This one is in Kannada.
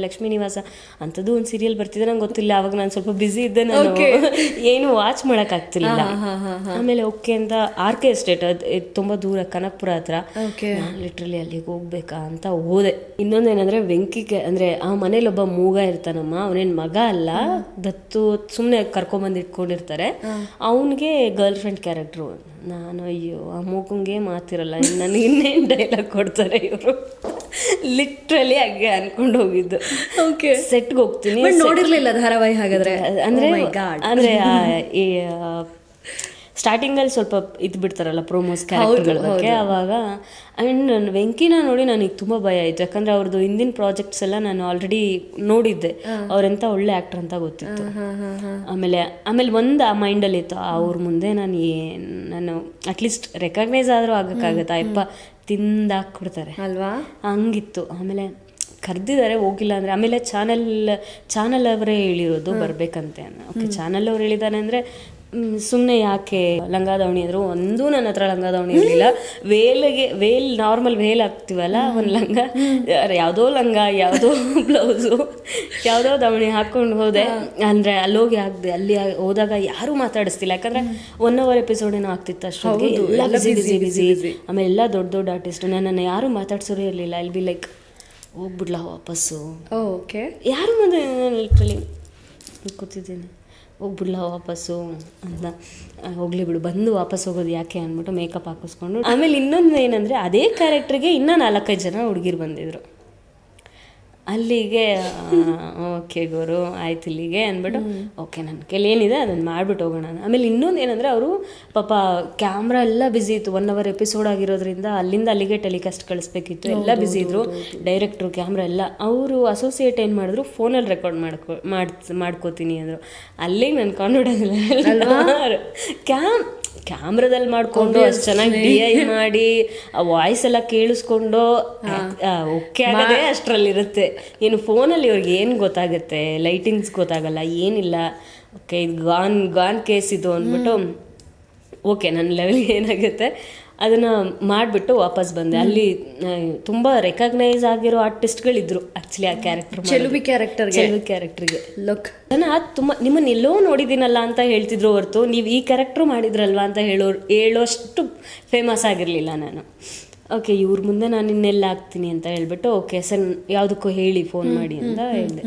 ಲಕ್ಷ್ಮೀ ನಿವಾಸ ಅಂಥದ್ದು ಒಂದು ಸೀರಿಯಲ್ ಬರ್ತಿದ್ರೆ ನಂಗೆ ಗೊತ್ತಿಲ್ಲ. ಅವಾಗ ನಾನು ಸ್ವಲ್ಪ ಬ್ಯುಸಿ ಇದ್ದೆ, ನಾನು ಏನು ವಾಚ್ ಮಾಡೋಕ್ಕಾಗ್ತಿರ್ಲಿಲ್ಲ. ಆಮೇಲೆ ಓಕೆ ಅಂತ RK ಎಸ್ಟೇಟ್, ಅದು ತುಂಬ ದೂರ, ಕನಕಪುರ ಹತ್ರ. ಲಿಟ್ರಲಿ ಅಲ್ಲಿಗೆ ಹೋಗ್ಬೇಕಾ ಅಂತ ಹೋದೆ. ಇನ್ನೊಂದೇನಂದ್ರೆ ವೆಂಕಿಗೆ ಅಂದರೆ ಆ ಮನೇಲಿ ಒಬ್ಬ ಮೂಗ ಇರ್ತಾನಮ್ಮ, ಅವನೇನು ಮಗ ಅಲ್ಲ, ದತ್ತು ಸುಮ್ಮನೆ ಕರ್ಕೊಂಬಂದು ಇಟ್ಕೊಂಡಿರ್ತಾರೆ. ಅವನಿಗೆ ಗರ್ಲ್ ಫ್ರೆಂಡ್ ಕ್ಯಾರೆಕ್ಟ್ರು. ನಾನು ಅಯ್ಯೋ ಆ ಮೂಗಂಗೆ ಮಾತಿರಲ್ಲ, ನನಗೆ ಇನ್ನೇನು ಡೈಲಾಗ್ ಕೊಡ್ತಾರೆ ಇವರು. ಲಿಟ್ರಲಿ ಹಾಗೆ ಅನ್ಕೊಂಡು ಹೋಗಿದ್ದು. ಓಕೆ, ಸೆಟ್ಗೆ ಹೋಗ್ತೀನಿ, ನೋಡಿರ್ಲಿಲ್ಲ ಧಾರಾವಾಹಿ ಹಾಗಾದ್ರೆ. ಅಂದರೆ ಈ ಸ್ಟಾರ್ಟಿಂಗಲ್ಲಿ ಸ್ವಲ್ಪ ಇದು ಬಿಡ್ತಾರಲ್ಲ ಪ್ರೋಮೋಸ್ ಕ್ಯಾರೆಕ್ಟರ್ಗಳ ಬಗ್ಗೆ, ಆವಾಗ ಆ್ಯಂಡ್ ನನ್ನ ವೆಂಕಿನ ನೋಡಿ ನನಗೆ ತುಂಬ ಭಯ ಆಯಿತು. ಯಾಕಂದರೆ ಅವ್ರದ್ದು ಹಿಂದಿನ ಪ್ರಾಜೆಕ್ಟ್ಸ್ ಎಲ್ಲ ನಾನು ಆಲ್ರೆಡಿ ನೋಡಿದ್ದೆ, ಅವರೆಂಥ ಒಳ್ಳೆ ಆ್ಯಕ್ಟರ್ ಅಂತ ಗೊತ್ತಿತ್ತು. ಆಮೇಲೆ ಒಂದು ಆ ಮೈಂಡಲ್ಲಿ ಇತ್ತು, ಅವ್ರ ಮುಂದೆ ನಾನು ಅಟ್ಲೀಸ್ಟ್ ರೆಕಗ್ನೈಸ್ ಆದರೂ ಆಗೋಕ್ಕಾಗತ್ತಾ, ಅಪ್ಪ ತಿಂದಾಕ್ಬಿಡ್ತಾರೆ ಅಲ್ವಾ, ಹಂಗಿತ್ತು. ಆಮೇಲೆ ಕರೆದಿದ್ದಾರೆ, ಹೋಗಿಲ್ಲ ಅಂದರೆ. ಆಮೇಲೆ ಚಾನಲ್ ಅವರೇ ಹೇಳಿರೋದು ಬರಬೇಕಂತೆ. ಓಕೆ, ಚಾನಲ್ ಅವ್ರು ಹೇಳಿದ್ದಾರೆ ಅಂದರೆ ಸುಮ್ಮನೆ ಯಾಕೆ ಲಂಗಾದಾವಣಿ ಅಂದರು. ಒಂದೂ ನನ್ನ ಹತ್ರ ಲಂಗಾದಾವಣಿ ಇರಲಿಲ್ಲ. ನಾರ್ಮಲ್ ವೇಲ್ ಹಾಕ್ತೀವಲ್ಲ, ಒಂದು ಲಂಗ, ಯಾವುದೋ ಲಂಗ, ಯಾವುದೋ ಬ್ಲೌಸು, ಯಾವುದೋ ದಾವಣಿ ಹಾಕ್ಕೊಂಡು ಹೋದೆ. ಅಂದರೆ ಅಲ್ಲೋಗಿ ಹಾಕಿದೆ. ಅಲ್ಲಿ ಹೋದಾಗ ಯಾರೂ ಮಾತಾಡಿಸ್ತಿಲ್ಲ, ಯಾಕಂದರೆ 1 hour ಎಪಿಸೋಡ್ ಏನೋ ಆಗ್ತಿತ್ತು ಅಷ್ಟೊಂದು. ಎಲ್ಲ ಬಿಸಿ. ಆಮೇಲೆ ಎಲ್ಲ ದೊಡ್ಡ ಆರ್ಟಿಸ್ಟ್, ನನ್ನನ್ನು ಯಾರೂ ಮಾತಾಡ್ಸೋರೇ ಇರಲಿಲ್ಲ. ಅಲ್ಲಿ ಬಿ ಲೈಕ್ ಹೋಗ್ಬಿಡ್ಲಾ ವಾಪಸ್ಸು. ಓಕೆ, ಯಾರು ಮುಂದೆ ಲಿಟ್ರಲಿ ಕೂತಿದ್ದೀನಿ, ಹೋಗ್ಬಿಡ್ಲಾ ವಾಪಸ್ಸು ಅಂತ. ಹೋಗ್ಲಿ ಬಿಡು, ಬಂದು ವಾಪಸ್ ಹೋಗೋದು ಯಾಕೆ ಅಂದ್ಬಿಟ್ಟು ಮೇಕಪ್ ಹಾಕಿಸ್ಕೊಂಡು. ಆಮೇಲೆ ಇನ್ನೊಂದು ಏನಂದರೆ, ಅದೇ ಕ್ಯಾರೆಕ್ಟ್ರಿಗೆ ಇನ್ನೂ 4-5 ಜನ ಹುಡುಗಿರು ಬಂದಿದ್ರು. ಅಲ್ಲಿಗೆ ಓಕೆ ಗುರು ಆಯ್ತು ಇಲ್ಲಿಗೆ ಅಂದ್ಬಿಟ್ಟು, ಓಕೆ ನನ್ನ ಕೈಲಿ ಏನಿದೆ ಅದನ್ನು ಮಾಡಿಬಿಟ್ಟು ಹೋಗೋಣ. ಆಮೇಲೆ ಇನ್ನೊಂದು ಏನಂದರೆ, ಅವರು ಪಾಪ ಕ್ಯಾಮ್ರಾ ಎಲ್ಲ ಬ್ಯುಸಿ ಇತ್ತು. 1 hour ಎಪಿಸೋಡ್ ಆಗಿರೋದ್ರಿಂದ ಅಲ್ಲಿಂದ ಅಲ್ಲಿಗೆ ಟೆಲಿಕಾಸ್ಟ್ ಕಳಿಸ್ಬೇಕಿತ್ತು, ಎಲ್ಲ ಬ್ಯುಸಿ ಇದ್ರು. ಡೈರೆಕ್ಟ್ರು, ಕ್ಯಾಮ್ರಾ ಎಲ್ಲ. ಅವರು ಅಸೋಸಿಯೇಟ್ ಏನು ಮಾಡಿದ್ರು, ಫೋನಲ್ಲಿ ರೆಕಾರ್ಡ್ ಮಾಡ್ಕೋತೀನಿ ಅಂದರು. ಅಲ್ಲಿಗೆ ನನ್ನ ಕಾನ್ಫಿಡೆನ್ಸ್ ಕ್ಯಾಮ್ರಾದಲ್ಲಿ ಮಾಡಿಕೊಂಡು ಅಷ್ಟು ಚೆನ್ನಾಗಿ DI ಮಾಡಿ ಆ ವಾಯ್ಸ್ ಎಲ್ಲ ಕೇಳಿಸ್ಕೊಂಡು ಓಕೆ ಆಗೋದೇ ಅಷ್ಟರಲ್ಲಿರುತ್ತೆ. ಇನ್ನು ಫೋನಲ್ಲಿ ಇವ್ರಿಗೆ ಏನು ಗೊತ್ತಾಗುತ್ತೆ, ಲೈಟಿಂಗ್ಸ್ ಗೊತ್ತಾಗಲ್ಲ, ಏನಿಲ್ಲ. ಓಕೆ, ಇದು ಗಾನ್ ಕೇಸ್ ಇದು ಅಂದ್ಬಿಟ್ಟು, ಓಕೆ ನನ್ನ ಲೆವೆಲ್ಗೆ ಏನಾಗುತ್ತೆ ಅದನ್ನು ಮಾಡಿಬಿಟ್ಟು ವಾಪಸ್ ಬಂದೆ. ಅಲ್ಲಿ ತುಂಬ ರೆಕಗ್ನೈಸ್ ಆಗಿರೋ ಆರ್ಟಿಸ್ಟ್ಗಳಿದ್ರು ಆ್ಯಕ್ಚುಲಿ ಆ ಕ್ಯಾರೆಕ್ಟರ್ಗೆ. ನಾನು ಅದು ತುಂಬ ನಿಮ್ಮನ್ನು ಎಲ್ಲೋ ನೋಡಿದ್ದೀನಲ್ಲ ಅಂತ ಹೇಳ್ತಿದ್ರು ಹೊರತು, ನೀವು ಈ ಕ್ಯಾರೆಕ್ಟ್ರು ಮಾಡಿದ್ರಲ್ವಾ ಅಂತ ಹೇಳೋಷ್ಟು ಫೇಮಸ್ ಆಗಿರಲಿಲ್ಲ ನಾನು. ಓಕೆ, ಇವ್ರ ಮುಂದೆ ನಾನು ಇನ್ನೆಲ್ಲ ಆಗ್ತೀನಿ ಅಂತ ಹೇಳ್ಬಿಟ್ಟು, ಓಕೆ ಸರ್ ಯಾವುದಕ್ಕೂ ಹೇಳಿ ಫೋನ್ ಮಾಡಿ ಅಂತ ಹೇಳಿದೆ.